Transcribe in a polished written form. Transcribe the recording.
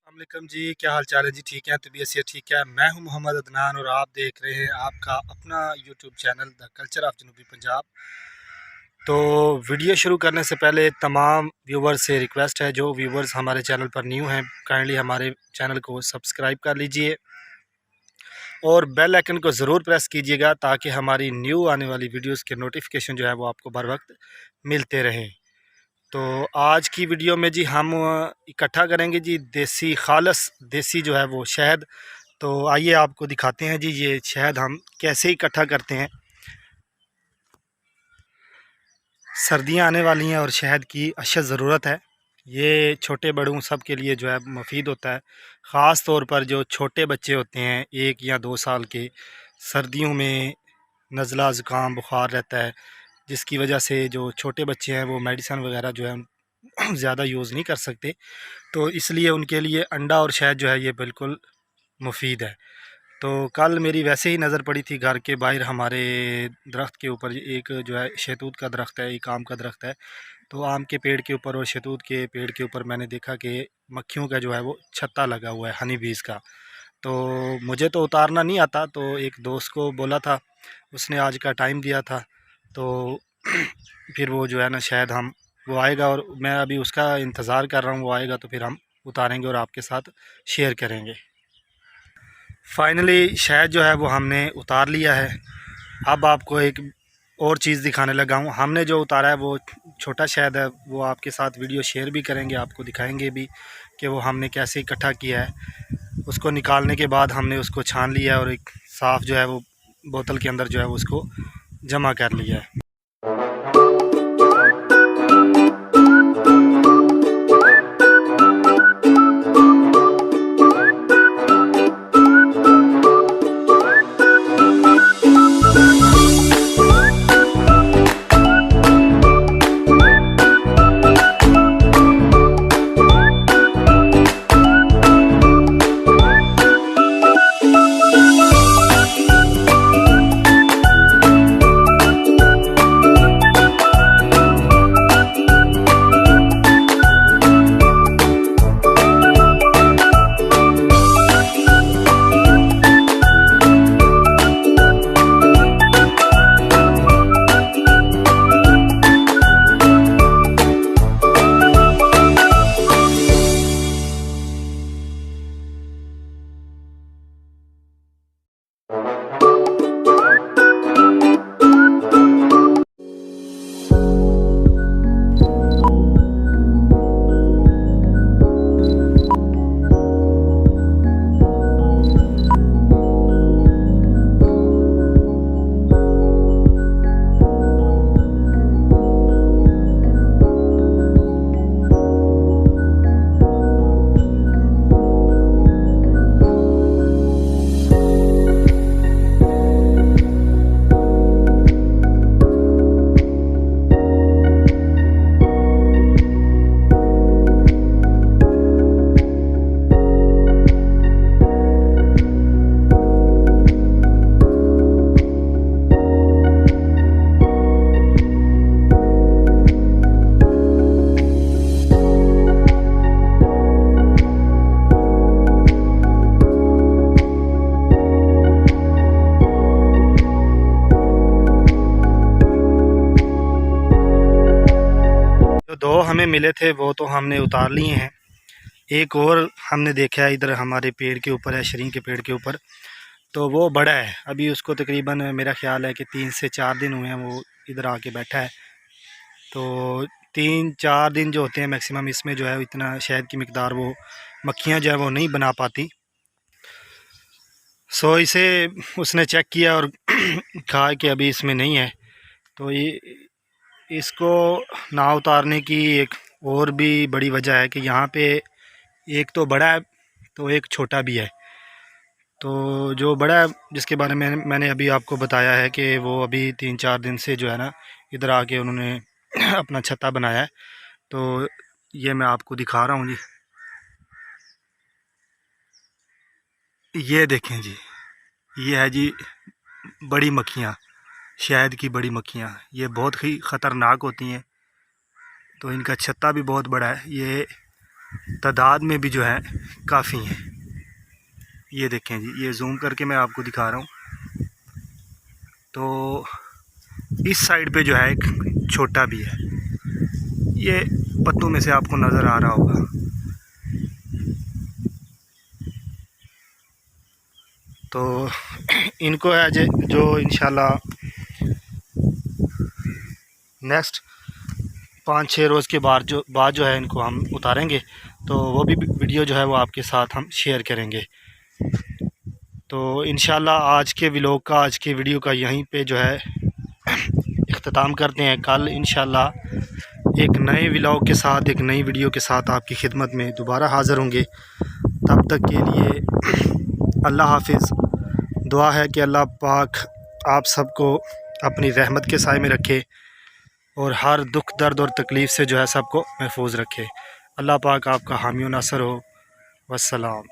अस्सलामुअलैकुम जी, क्या हाल चाल है जी? ठीक है, तबीयत से ठीक है। मैं हूं मोहम्मद अदनान और आप देख रहे हैं आपका अपना YouTube channel the culture of जनूबी पंजाब। तो वीडियो शुरू करने से पहले तमाम व्यूवर्स से रिक्वेस्ट है, जो व्यूवर्स हमारे चैनल पर न्यू हैं काइंडली हमारे चैनल को सब्सक्राइब कर लीजिए और बेल आइकन को ज़रूर प्रेस कीजिएगा ताकि हमारी न्यू आने वाली वीडियोज़ के नोटिफिकेशन जो है वो आपको बर वक्त मिलते रहें। तो आज की वीडियो में जी हम इकट्ठा करेंगे जी देसी खालस देसी जो है वो शहद। तो आइए आपको दिखाते हैं जी ये शहद हम कैसे इकट्ठा करते हैं। सर्दियां आने वाली हैं और शहद की अशद ज़रूरत है। ये छोटे बड़ों सब के लिए जो है मुफीद होता है। ख़ास तौर पर जो छोटे बच्चे होते हैं 1 या 2 साल के, सर्दियों में नज़ला ज़ुकाम बुखार रहता है, जिसकी वजह से जो छोटे बच्चे हैं वो मेडिसन वगैरह जो है ज़्यादा यूज़ नहीं कर सकते। तो इसलिए उनके लिए अंडा और शहद जो है ये बिल्कुल मुफीद है। तो कल मेरी वैसे ही नज़र पड़ी थी घर के बाहर हमारे दरख्त के ऊपर, एक जो है शहतूत का दरख्त है, एक आम का दरख्त है। तो आम के पेड़ के ऊपर और शहतूत के पेड़ के ऊपर मैंने देखा कि मक्खियों का जो है वो छत्ता लगा हुआ है, हनी बीज़ का। तो मुझे तो उतारना नहीं आता, तो एक दोस्त को बोला था, उसने आज का टाइम दिया था। तो फिर वो जो है ना शायद वो आएगा और मैं अभी उसका इंतज़ार कर रहा हूँ, वो आएगा तो फिर हम उतारेंगे और आपके साथ शेयर करेंगे। फाइनली शहद जो है वो हमने उतार लिया है। अब आपको एक और चीज़ दिखाने लगा हूँ। हमने जो उतारा है वो छोटा शहद है, वो आपके साथ वीडियो शेयर भी करेंगे, आपको दिखाएंगे भी कि वो हमने कैसे इकट्ठा किया है। उसको निकालने के बाद हमने उसको छान लिया है और एक साफ़ जो है वो बोतल के अंदर जो है वो उसको जमा कर लिया है। जो दो हमें मिले थे वो तो हमने उतार लिए हैं। एक और हमने देखा है इधर हमारे पेड़ के ऊपर है, शरीं के पेड़ के ऊपर। तो वो बड़ा है, अभी उसको तकरीबन मेरा ख्याल है कि 3 से 4 दिन हुए हैं वो इधर आके बैठा है। तो 3 4 दिन जो होते हैं मैक्सिमम, इसमें जो है इतना शहद की मकदार वो मक्खियाँ जो है वो नहीं बना पाती। सो इसे उसने चेक किया और कहा कि अभी इसमें नहीं है। तो ये इसको ना उतारने की एक और भी बड़ी वजह है कि यहाँ पे एक तो बड़ा है तो एक छोटा भी है। तो जो बड़ा है जिसके बारे में मैंने अभी आपको बताया है कि वो अभी 3 4 दिन से जो है ना इधर आके उन्होंने अपना छत्ता बनाया है। तो ये मैं आपको दिखा रहा हूँ जी, ये देखें जी, ये है जी बड़ी मक्खियाँ, शहद की बड़ी मक्खियाँ। ये बहुत ही ख़तरनाक होती हैं। तो इनका छत्ता भी बहुत बड़ा है। ये तादाद में भी जो है काफ़ी हैं। ये देखें जी, ये जूम करके मैं आपको दिखा रहा हूँ। तो इस साइड पे जो है एक छोटा भी है, ये पत्तों में से आपको नज़र आ रहा होगा। तो इनको है जो इंशाल्लाह नेक्स्ट 5-6 रोज़ के बाद जो है इनको हम उतारेंगे, तो वो भी वीडियो जो है वो आपके साथ हम शेयर करेंगे। तो इंशाल्लाह आज के वीडियो का यहीं पे जो है इख्तिताम करते हैं। कल इंशाल्लाह एक नए व्लॉग के साथ, एक नई वीडियो के साथ आपकी खिदमत में दोबारा हाज़िर होंगे। तब तक के लिए अल्लाह हाफिज़। दुआ है कि अल्लाह पाक आप सबको अपनी रहमत के साए में रखे और हर दुख दर्द और तकलीफ़ से जो है सबको महफूज रखे। अल्लाह पाक आपका हामी व नासर हो। वस्सलाम।